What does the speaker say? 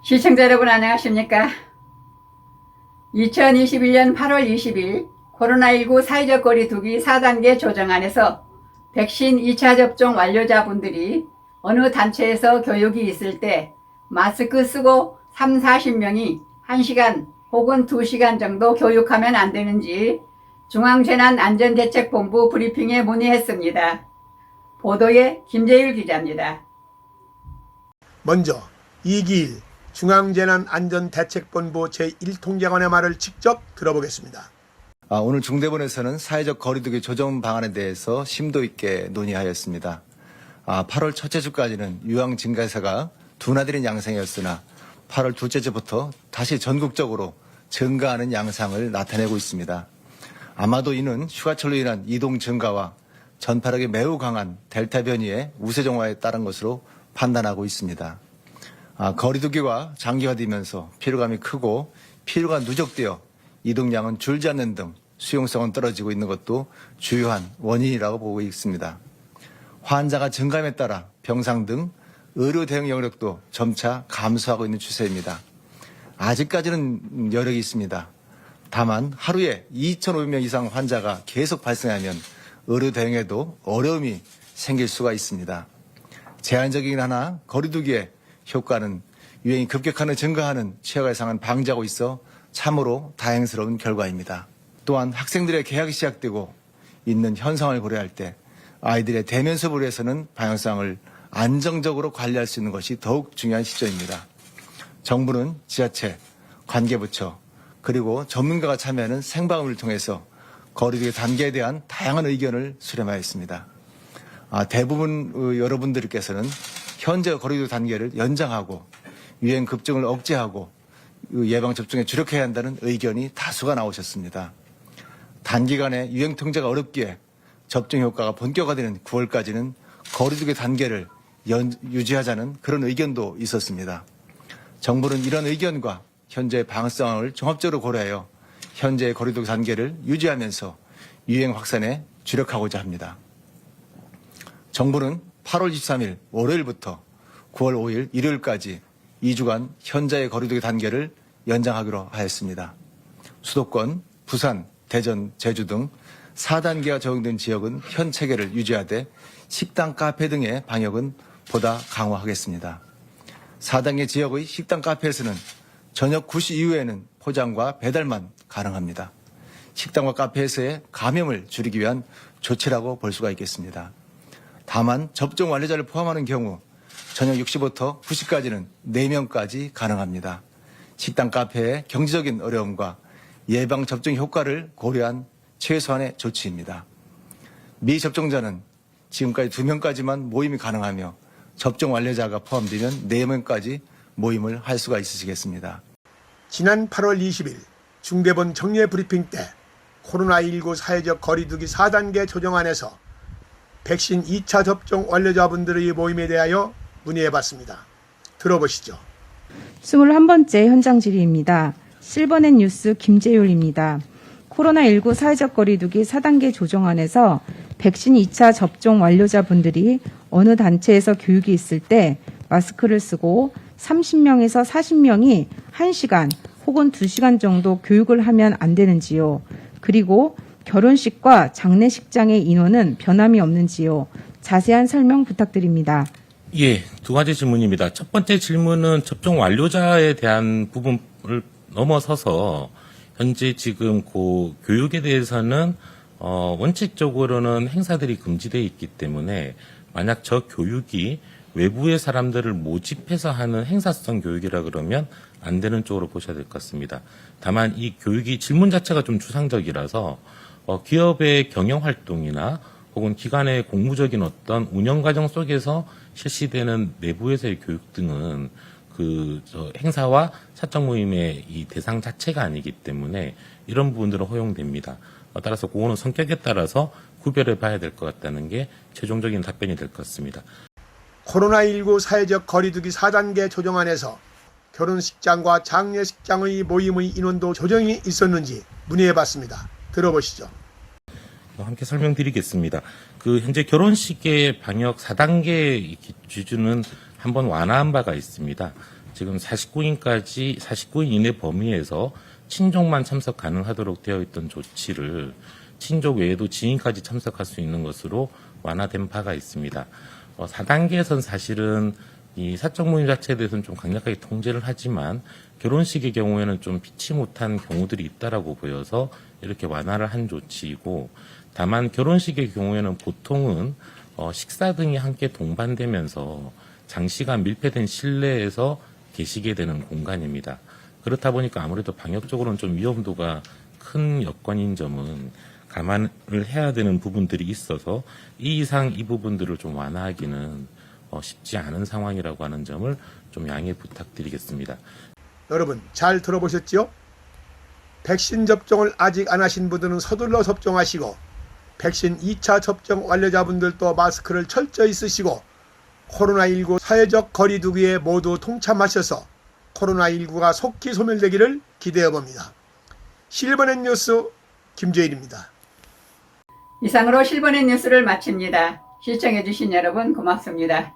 시청자 여러분 안녕하십니까? 2021년 8월 20일 코로나19 사회적 거리두기 4단계 조정안에서 백신 2차 접종 완료자분들이 어느 단체에서 교육이 있을 때 마스크 쓰고 3, 40명이 1시간 혹은 2시간 정도 교육하면 안 되는지 중앙재난안전대책본부 브리핑에 문의했습니다. 보도에 김재율 기자입니다. 먼저 이기일 중앙재난안전대책본부 제1통제관의 말을 직접 들어보겠습니다. 오늘 중대본에서는 사회적 거리두기 조정 방안에 대해서 심도 있게 논의하였습니다. 8월 첫째 주까지는 유행 증가세가 둔화되는 양상이었으나 8월 둘째 주부터 다시 전국적으로 증가하는 양상을 나타내고 있습니다. 아마도 이는 휴가철로 인한 이동 증가와 전파력이 매우 강한 델타 변이의 우세종화에 따른 것으로 판단하고 있습니다. 거리두기가 장기화되면서 피로감이 크고 피로가 누적되어 이동량은 줄지 않는 등 수용성은 떨어지고 있는 것도 주요한 원인이라고 보고 있습니다. 환자가 증감에 따라 병상 등 의료 대응 영역도 점차 감소하고 있는 추세입니다. 아직까지는 여력이 있습니다. 다만 하루에 2,500명 이상 환자가 계속 발생하면 의료 대응에도 어려움이 생길 수가 있습니다. 제한적이긴 하나 거리두기의 효과는 유행이 급격하게 증가하는 취약을 상한 방지하고 있어 참으로 다행스러운 결과입니다. 또한 학생들의 개학이 시작되고 있는 현상을 고려할 때 아이들의 대면 수업을 위해서는 방역상을 안정적으로 관리할 수 있는 것이 더욱 중요한 시점입니다. 정부는 지자체, 관계부처, 그리고 전문가가 참여하는 생방송을 통해서 거리두기 단계에 대한 다양한 의견을 수렴하였습니다. 대부분 여러분들께서는 현재 거리두기 단계를 연장하고 유행 급증을 억제하고 예방접종에 주력해야 한다는 의견이 다수가 나오셨습니다. 단기간에 유행 통제가 어렵기에 접종 효과가 본격화되는 9월까지는 거리두기 단계를 유지하자는 그런 의견도 있었습니다. 정부는 이런 의견과 현재 방역 상황을 종합적으로 고려하여 현재의 거리두기 단계를 유지하면서 유행 확산에 주력하고자 합니다. 정부는 8월 23일 월요일부터 9월 5일 일요일까지 2주간 현재의 거리두기 단계를 연장하기로 하였습니다. 수도권, 부산, 대전, 제주 등 4단계가 적용된 지역은 현 체계를 유지하되 식당, 카페 등의 방역은 보다 강화하겠습니다. 4단계 지역의 식당, 카페에서는 저녁 9시 이후에는 포장과 배달만 가능합니다. 식당과 카페에서의 감염을 줄이기 위한 조치라고 볼 수가 있겠습니다. 다만 접종 완료자를 포함하는 경우 저녁 6시부터 9시까지는 4명까지 가능합니다. 식당, 카페의 경제적인 어려움과 예방접종 효과를 고려한 최소한의 조치입니다. 미접종자는 지금까지 2명까지만 모임이 가능하며 접종 완료자가 포함되면 4명까지 모임을 할 수가 있으시겠습니다. 지난 8월 20일 중대본 정례 브리핑 때 코로나19 사회적 거리두기 4단계 조정안에서 백신 2차 접종 완료자분들의 모임에 대하여 문의해봤습니다. 들어보시죠. 21번째 현장 질의입니다. 실버넷 뉴스 김재율입니다. 코로나19 사회적 거리두기 4단계 조정안에서 백신 2차 접종 완료자분들이 어느 단체에서 교육이 있을 때 마스크를 쓰고 30명에서 40명이 1시간 혹은 2시간 정도 교육을 하면 안 되는지요. 그리고 결혼식과 장례식장의 인원은 변함이 없는지요. 자세한 설명 부탁드립니다. 예, 두 가지 질문입니다. 첫 번째 질문은 접종 완료자에 대한 부분을 넘어서서 현재 지금 교육에 대해서는 원칙적으로는 행사들이 금지되어 있기 때문에 만약 저 교육이 외부의 사람들을 모집해서 하는 행사성 교육이라 그러면 안 되는 쪽으로 보셔야 될 것 같습니다. 다만 이 교육이 질문 자체가 좀 추상적이라서 기업의 경영 활동이나 혹은 기관의 공무적인 어떤 운영 과정 속에서 실시되는 내부에서의 교육 등은 행사와 사적 모임의 이 대상 자체가 아니기 때문에 이런 부분들은 허용됩니다. 따라서 그거는 성격에 따라서 구별해 봐야 될 것 같다는 게 최종적인 답변이 될 것 같습니다. 코로나19 사회적 거리두기 4단계 조정안에서 결혼식장과 장례식장의 모임의 인원도 조정이 있었는지 문의해봤습니다. 들어보시죠. 함께 설명드리겠습니다. 현재 결혼식의 방역 4단계 기준은 한번 완화한 바가 있습니다. 지금 49인 이내 범위에서 친족만 참석 가능하도록 되어 있던 조치를 친족 외에도 지인까지 참석할 수 있는 것으로 완화된 바가 있습니다. 4단계에서는 사실은 이 사적 모임 자체에 대해서는 좀 강력하게 통제를 하지만 결혼식의 경우에는 좀 피치 못한 경우들이 있다라고 보여서 이렇게 완화를 한 조치이고, 다만 결혼식의 경우에는 보통은 식사 등이 함께 동반되면서 장시간 밀폐된 실내에서 계시게 되는 공간입니다. 그렇다 보니까 아무래도 방역적으로는 좀 위험도가 큰 여건인 점은 감안을 해야 되는 부분들이 있어서 이 이상 이 부분들을 좀 완화하기는 쉽지 않은 상황이라고 하는 점을 좀 양해 부탁드리겠습니다. 여러분 잘 들어보셨죠? 백신 접종을 아직 안 하신 분들은 서둘러 접종하시고, 백신 2차 접종 완료자분들도 마스크를 철저히 쓰시고 코로나19 사회적 거리두기에 모두 동참하셔서 코로나19가 속히 소멸되기를 기대해 봅니다. 실버넷 뉴스 김재일입니다. 이상으로 실버넷 뉴스를 마칩니다. 시청해주신 여러분 고맙습니다.